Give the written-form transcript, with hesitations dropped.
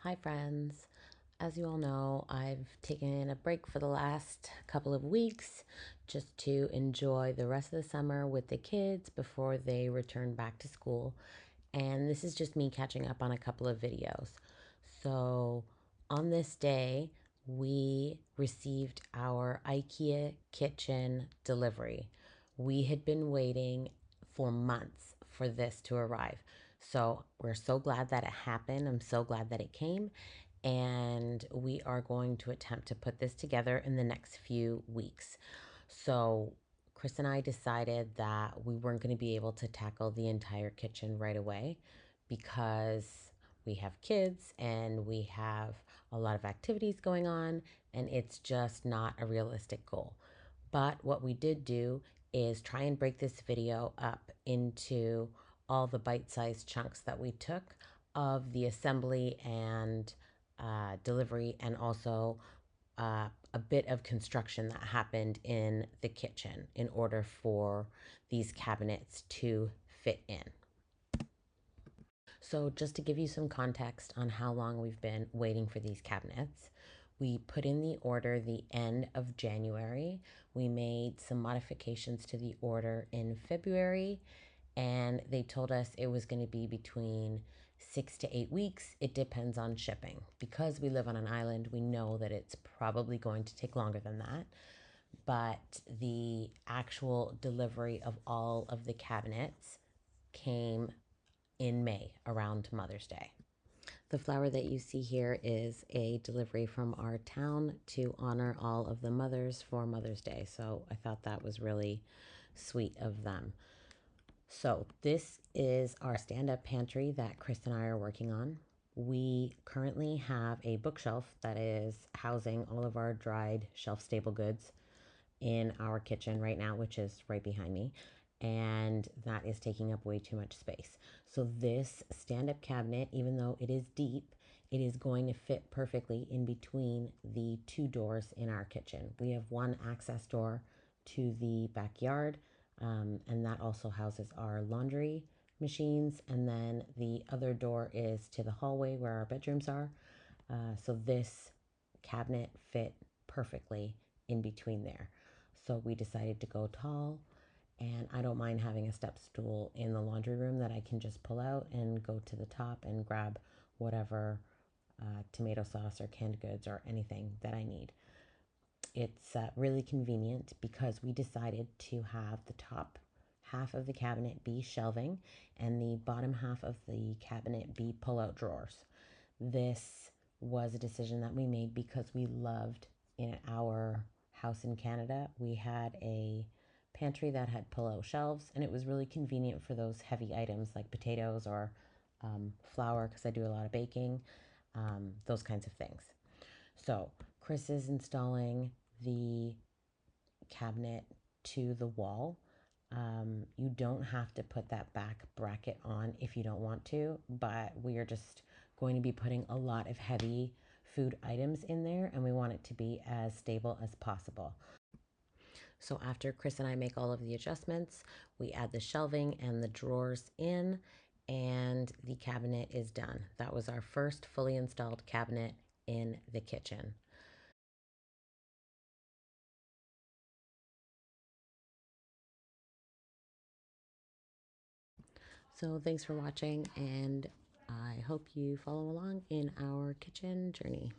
Hi, friends. As you all know, I've taken a break for the last couple of weeks just to enjoy the rest of the summer with the kids before they return back to school. And this is just me catching up on a couple of videos. So, on this day, we received our IKEA kitchen delivery. We had been waiting for months for this to arrive. So, we're so glad that it happened. I'm so glad that it came. And we are going to attempt to put this together in the next few weeks. So, Chris and I decided that we weren't going to be able to tackle the entire kitchen right away because we have kids and we have a lot of activities going on, and it's just not a realistic goal. But what we did do is try and break this video up into all the bite-sized chunks that we took of the assembly and delivery, and also a bit of construction that happened in the kitchen in order for these cabinets to fit in. So, just to give you some context on how long we've been waiting for these cabinets, we put in the order the end of January. We made some modifications to the order in February, and they told us it was going to be between 6 to 8 weeks. It depends on shipping. Because we live on an island, we know that it's probably going to take longer than that. But the actual delivery of all of the cabinets came in May around Mother's Day. The flower that you see here is a delivery from our town to honor all of the mothers for Mother's Day. So I thought that was really sweet of them. So this is our stand-up pantry that Chris and I are working on. We currently have a bookshelf that is housing all of our dried shelf-stable goods in our kitchen right now, which is right behind me, and that is taking up way too much space. So this stand-up cabinet, even though it is deep, it is going to fit perfectly in between the two doors in our kitchen. We have one access door to the backyard, and that also houses our laundry machines, and then the other door is to the hallway where our bedrooms are. So this cabinet fit perfectly in between there. So we decided to go tall, and I don't mind having a step stool in the laundry room that I can just pull out and go to the top and grab whatever tomato sauce or canned goods or anything that I need. It's really convenient because we decided to have the top half of the cabinet be shelving and the bottom half of the cabinet be pull-out drawers. This was a decision that we made because we loved, in our house in Canada, we had a pantry that had pull-out shelves, and it was really convenient for those heavy items like potatoes or flour, because I do a lot of baking, those kinds of things. So Chris is installing the cabinet to the wall. You don't have to put that back bracket on if you don't want to, but we are just going to be putting a lot of heavy food items in there, and we want it to be as stable as possible. So after Chris and I make all of the adjustments, we add the shelving and the drawers in, and the cabinet is done. That was our first fully installed cabinet in the kitchen. So thanks for watching, and I hope you follow along in our kitchen journey.